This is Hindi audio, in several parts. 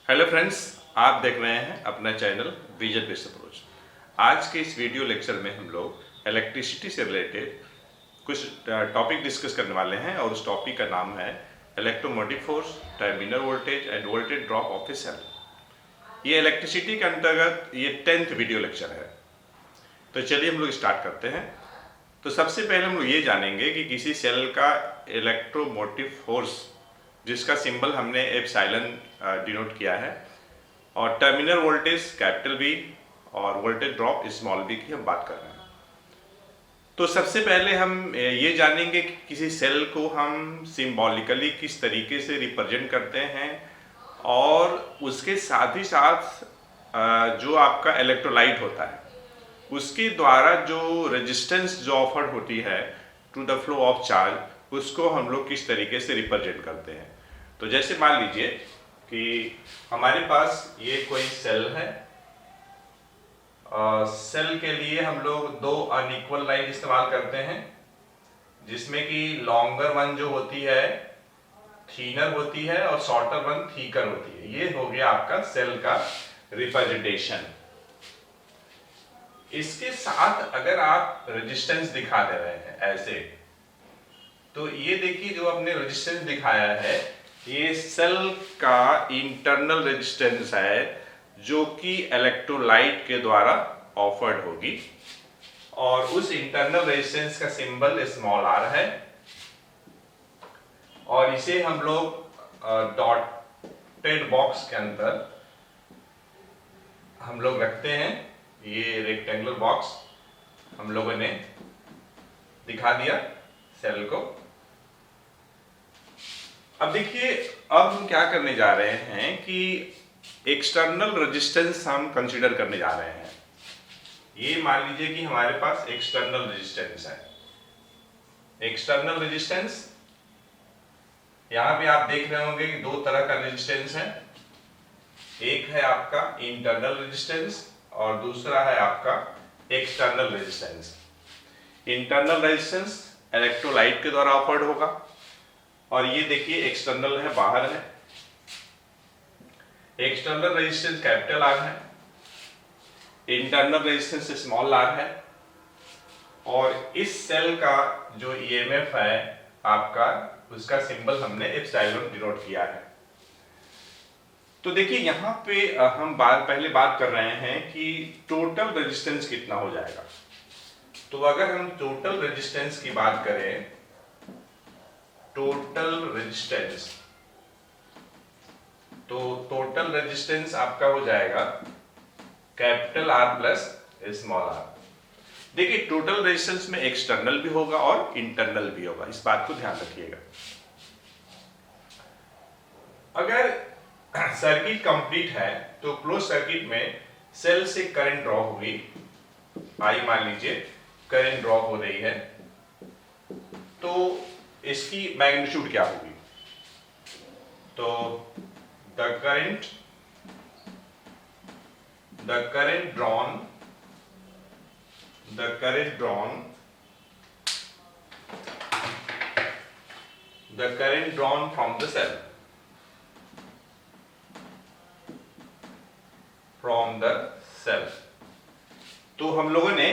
हेलो फ्रेंड्स, आप देख रहे हैं अपना चैनल विजन बेस्ड अप्रोच। आज के इस वीडियो लेक्चर में हम लोग इलेक्ट्रिसिटी से रिलेटेड कुछ टॉपिक डिस्कस करने वाले हैं और उस टॉपिक का नाम है electromotive force, terminal voltage and voltage drop of a cell. ये इलेक्ट्रिसिटी के अंतर्गत ये 10th वीडियो लेक्चर है। तो चलिए हम लोग स्टार्ट करते हैं। तो सबसे पहले हम लोग ये जानेंगे कि किसी सेल का इलेक्ट्रोमोटिव फोर्स, जिसका सिंबल हमने एप्सिलॉन डिनोट किया है, और टर्मिनल वोल्टेज कैपिटल वी और वोल्टेज ड्रॉप स्मॉल वी की हम बात कर रहे हैं। तो सबसे पहले हम ये जानेंगे कि किसी सेल को हम सिंबॉलिकली किस तरीके से रिप्रेजेंट करते हैं, और उसके साथ ही साथ जो आपका इलेक्ट्रोलाइट होता है उसके द्वारा जो रेजिस्टेंस जो ऑफर्ड होती है to the flow of charge, उसको हम लोग किस तरीके से रिप्रेजेंट करते हैं। तो जैसे मान लीजिए कि हमारे पास ये कोई सेल है। सेल के लिए हम लोग दो अनइक्वल लाइन इस्तेमाल करते हैं, जिसमें कि लॉन्गर वन जो होती है थीनर होती है और शॉर्टर वन थीकर होती है। ये हो गया आपका सेल का रिप्रेजेंटेशन। इसके साथ अगर आप रेजिस्टेंस दिखा दे रहे हैं ऐसे, तो ये देखिए जो आपने रेजिस्टेंस दिखाया है ये सेल का इंटरनल रेजिस्टेंस है, जो कि इलेक्ट्रोलाइट के द्वारा ऑफर्ड होगी, और उस इंटरनल रेजिस्टेंस का सिंबल स्मॉल आर है, और इसे हम लोग डॉटेड बॉक्स के अंदर हम लोग रखते हैं। ये रेक्टेंगुलर बॉक्स हम लोगों ने दिखा दिया सेल को। अब देखिए, अब हम क्या करने जा रहे हैं कि एक्सटर्नल रेजिस्टेंस हम कंसीडर करने जा रहे हैं। ये मान लीजिए कि हमारे पास एक्सटर्नल रेजिस्टेंस है। एक्सटर्नल रेजिस्टेंस यहां पे आप देख रहे होंगे कि दो तरह का रेजिस्टेंस है। एक है आपका इंटरनल रेजिस्टेंस और दूसरा है आपका external resistance. Internal resistance electrolyte के द्वारा ऑफर्ड होगा, और ये देखिए एक्सटर्नल है, बाहर है। एक्सटर्नल रेजिस्टेंस कैपिटल आर है, इंटरनल रेजिस्टेंस स्मॉल आर है, और इस सेल का जो ईएमएफ है आपका, उसका सिंबल हमने एप्सिलॉन डिनोट किया है। तो देखिए यहां पे हम पहले बात कर रहे हैं कि टोटल रेजिस्टेंस कितना हो जाएगा। तो अगर हम टोटल रेजिस्टेंस की बात करें, टोटल रेजिस्टेंस, तो टोटल रेजिस्टेंस आपका हो जाएगा capital R plus small r. देखिए टोटल रेजिस्टेंस में एक्सटर्नल भी होगा और इंटरनल भी होगा, इस बात को ध्यान रखिएगा। अगर सर्किट कंप्लीट है तो क्लोज सर्किट में सेल से करंट ड्रॉ होगी। आई मान लीजिए करंट ड्रॉ हो रही है, तो इसकी मैग्नीट्यूड क्या होगी? तो the current drawn from the cell, तो हम लोगों ने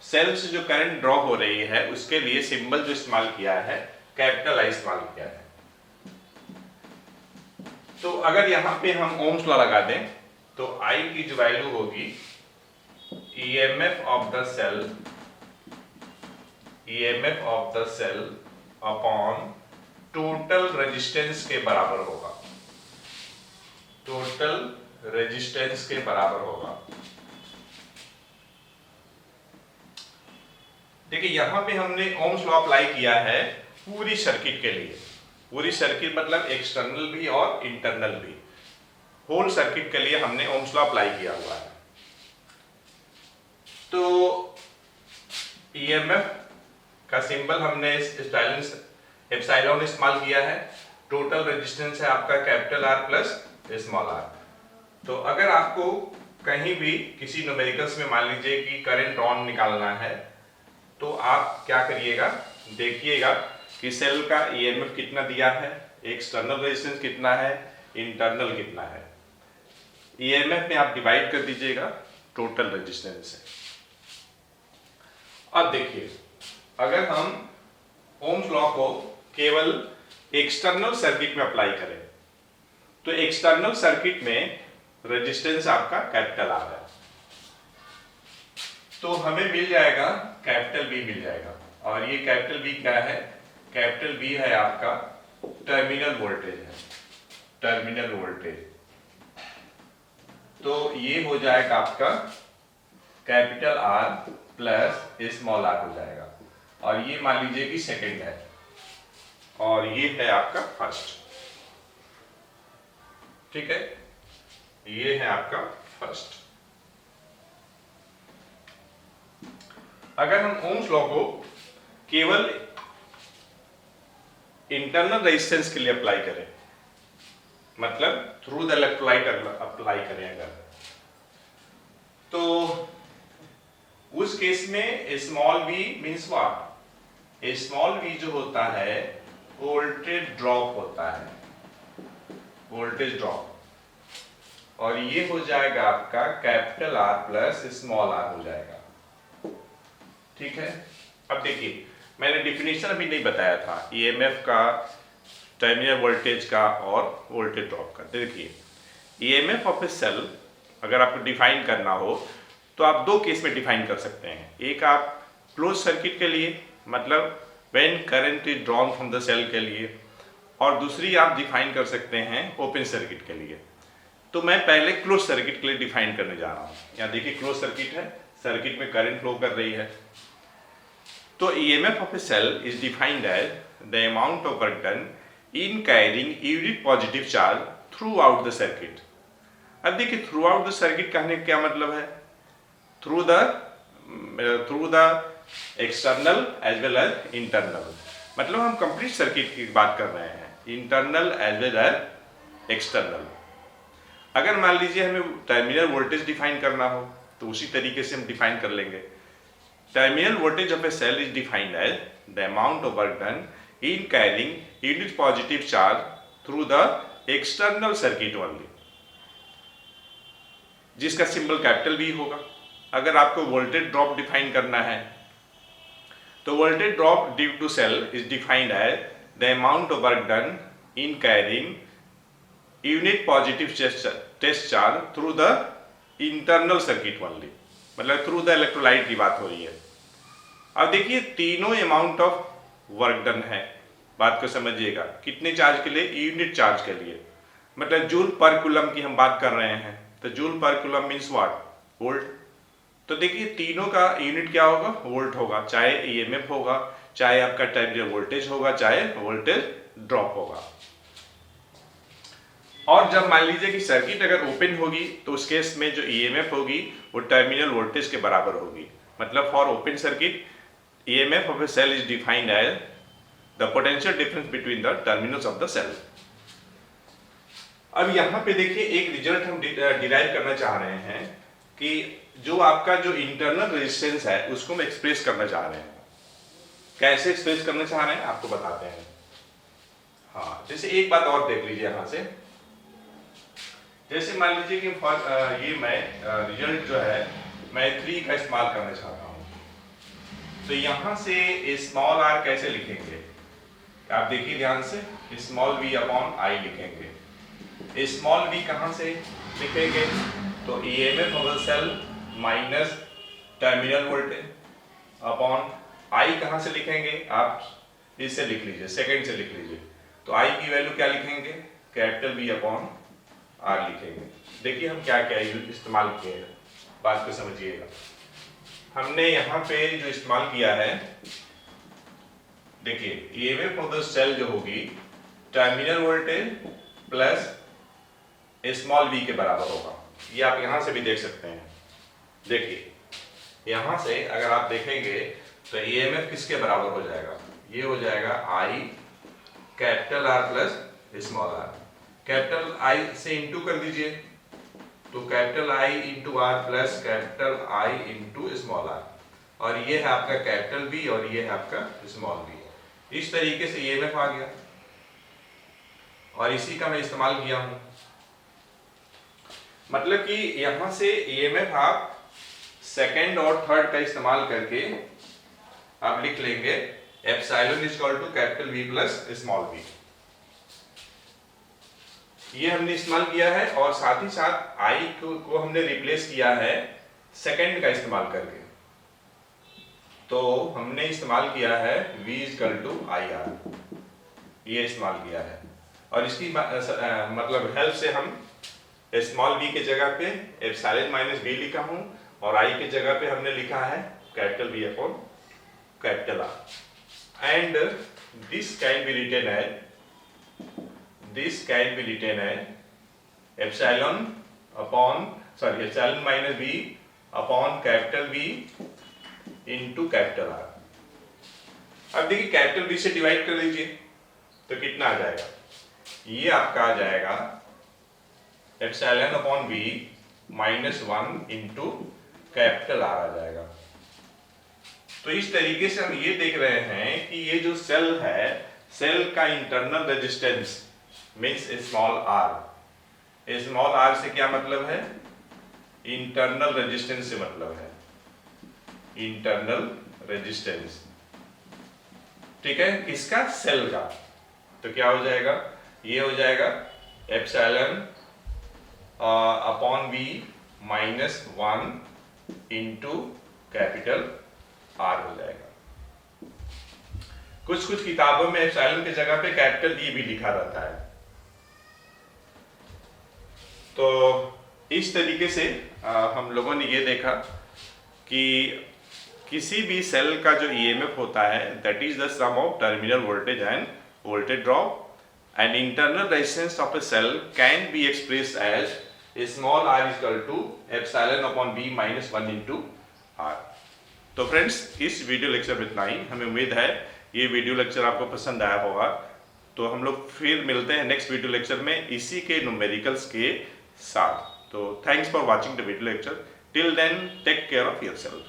सेल से जो करंट ड्रॉ हो रही है उसके लिए सिंबल जो इस्तेमाल किया है कैपिटल आई इस्तेमाल किया है। तो अगर यहां पे हम ओम्स लॉ लगा दें तो I की जो वैल्यू होगी EMF of the cell upon total resistance के बराबर होगा। टोटल रेजिस्टेंस के बराबर होगा। देखिए यहां पे हमने ओम्स लॉ अप्लाई किया है पूरी सर्किट के लिए। पूरी सर्किट मतलब एक्सटर्नल भी और इंटरनल भी, होल सर्किट के लिए हमने ओम्स लॉ अप्लाई किया हुआ है। तो ईएमएफ का सिंबल हमने एप्सिलॉन इस्तेमाल किया है। टोटल रेजिस्टेंस है आपका capital R plus small r. तो अगर आपको कहीं भी किसी न्यूमेरिकल्स में मान लीजिए कि करंट ड्रॉन निकालना है, तो आप क्या करिएगा, देखिएगा कि सेल का ईएमएफ कितना दिया है, एक्सटर्नल रेजिस्टेंस कितना है, इंटरनल कितना है। ईएमएफ में आप डिवाइड कर दीजिएगा टोटल रेजिस्टेंस से। अब देखिए, अगर हम ओम्स लॉ को केवल एक्सटर्नल सर्किट में अप्लाई करें तो एक्सटर्नल सर्किट में रेजिस्टेंस आपका कैपिटल आर है, तो हमें मिल जाएगा कैपिटल बी मिल जाएगा। और ये कैपिटल बी क्या है? कैपिटल बी है आपका टर्मिनल वोल्टेज है, टर्मिनल वोल्टेज। तो ये हो जाएगा आपका capital R plus small r हो जाएगा, और ये मान लीजिए कि सेकंड है और ये है आपका फर्स्ट। ठीक है, ये है आपका फर्स्ट। अगर हम ओम्स लॉ को केवल इंटरनल रेजिस्टेंस के लिए अप्लाई करें, मतलब थ्रू द इलेक्ट्रोलाइट अप्लाई करें अगर, तो उस केस में small v means what? Small v जो होता है वोल्टेज ड्रॉप होता है, वोल्टेज ड्रॉप, और ये हो जाएगा आपका capital R plus small r हो जाएगा। ठीक है, अब देखिए मैंने डिफिनेशन अभी नहीं बताया था ईएमएफ का, टर्मिनल वोल्टेज का और वोल्टेज ड्रॉप का। देखिए ईएमएफ ऑफ ए सेल अगर आपको डिफाइन करना हो तो आप दो केस में डिफाइन कर सकते हैं। एक आप क्लोज सर्किट के लिए, मतलब when current is drawn from the cell के लिए, और दूसरी आप डिफाइन कर सकते हैं ओपन सर्किट के लिए। तो मैं पहले क्लोज सर्किट के लिए डिफाइन करने जा रहा हूँ। यहाँ देखिए क्लोज सर्किट है, सर्किट में करंट फ्लो कर रही है। तो EMF of a cell is defined as the amount of work done in carrying unit positive charge throughout the circuit. अब देखिए थ्रू आउट द सर्किट कहने का क्या मतलब है? Through the external as well as internal, मतलब हम कंप्लीट सर्किट की बात कर रहे हैं, internal as well as external. अगर मान लीजिए हमें टर्मिनल वोल्टेज डिफाइन करना हो तो उसी तरीके से हम डिफाइन कर लेंगे। Terminal voltage of a cell is defined as the amount of work done in carrying unit positive charge through the external circuit only, जिसका सिंबल कैपिटल बी होगा। अगर आपको वोल्टेज ड्रॉप डिफाइन करना है तो voltage drop due to cell is defined as the amount of work done in carrying unit positive test charge through the internal circuit only, मतलब थ्रू द इलेक्ट्रोलाइट की बात हो रही है। अब देखिए तीनों अमाउंट ऑफ वर्क डन है, बात को समझिएगा। कितने चार्ज के लिए? यूनिट चार्ज के लिए, मतलब जूल पर कूलम की हम बात कर रहे हैं, तो जूल पर कूलम मीन्स व्हाट? वोल्ट। तो देखिए तीनों का यूनिट क्या होगा? वोल्ट होगा, चाहे ईएमएफ होगा, चाहे आपका टर्मिनल वोल्टेज होगा, चाहे वोल्टेज ड्रॉप होगा। और जब मान लीजिए कि सर्किट अगर ओपन होगी तो उस केस में जो ईएमएफ होगी वो टर्मिनल वोल्टेज के बराबर होगी। मतलब for open circuit EMF of a cell is defined as the potential difference between the terminals of the cell. अब यहाँ पे देखिए एक रिजल्ट हम डिराइव करना चाह रहे हैं कि जो आपका जो इंटरनल रेजिस्टेंस है उसको हम एक्सप्रेस करना चाह रहे हैं। कैसे एक्सप्रेस करना चाह रहे हैं आपको बताते हैं। हाँ, जैसे एक बात और देख लीजिए यहाँ से, जैसे मान लीजिए कि ये मैं रिजल्ट जो है मैं 3 का इस्तेमाल करना चाहता हूँ, तो यहाँ से स्मॉल आर कैसे लिखेंगे? आप देखिए ध्यान से, स्मॉल वी अपॉन आई लिखेंगे। स्मॉल वी कहाँ से लिखेंगे? तो EMF of the cell minus terminal voltage upon I कहाँ से लिखेंगे? आप इससे लिख लीजिए, सेकंड से लिख लीजिए। तो आई की वैल्यू क्या लिखेंगे? कैपिटल बी अपॉन आर लिखेंगे। देखिए हम क्या क्या इस्तेमाल किए हैं, बात को समझिएगा। हमने यहाँ पे जो इस्तेमाल किया है, देखिए ईएमएफ ऑफ द सेल जो होगी terminal voltage plus small v के बराबर होगा। ये आप यहाँ से भी देख सकते हैं। देखिए यहाँ से अगर आप देखेंगे तो ईएमएफ किसके बराबर हो जाएगा? ये हो जाएगा I capital R plus small r. Capital I से इंटू कर दीजिए, तो capital I into R plus capital I into small r, और ये है आपका कैपिटल बी और ये है आपका स्मॉल बी। इस तरीके से ईएमएफ आ गया और इसी का मैं इस्तेमाल किया हूं। मतलब कि यहां से ईएमएफ आप सेकंड और थर्ड का इस्तेमाल करके आप लिख लेंगे epsilon is equal to capital V plus small v. ये हमने इस्तेमाल किया है और साथ ही साथ आई को हमने रिप्लेस किया है सेकंड का इस्तेमाल करके। तो हमने इस्तेमाल किया है v equal to I R, ये इस्तेमाल किया है। और इसकी मतलब हेल्प से हम स्मॉल v के जगह पे एप्सिलॉन माइनस v लिखा हूं और i के जगह पे हमने लिखा है capital V upon capital R। And this can be written as epsilon minus v upon capital V into capital R। अब देखिए कैपिटल V से डिवाइड कर लीजिए तो कितना आ जाएगा, ये आपका आ जाएगा epsilon upon V minus 1 into capital R आ जाएगा। तो इस तरीके से हम ये देख रहे हैं कि ये जो सेल है, सेल का internal resistance means small r। Small r से क्या मतलब है, इंटरनल रेजिस्टेंस से मतलब है, इंटरनल रेजिस्टेंस, ठीक है, किसका, सेल का। तो क्या हो जाएगा, ये हो जाएगा epsilon upon v minus 1 into capital R हो जाएगा। कुछ किताबों में एप्सिलॉन की जगह पे कैपिटल V भी लिखा रहता है। तो इस तरीके से हम लोगों ने ये देखा कि किसी भी सेल का जो ईएमएफ होता है that is the sum of terminal voltage and voltage drop, and internal resistance of a cell can be expressed as small r is equal to epsilon upon v minus 1 into r। तो फ्रेंड्स, इस वीडियो लेक्चर में इतना ही। हमें उम्मीद है ये वीडियो लेक्चर आपको पसंद आया होगा। तो हम लोग फिर मिलते हैं नेक्स्ट वीडियो लेक्चर में इसी के न्यूमेरिकल्स के साथ। तो thanks for watching the video lecture. Till then take care of yourself.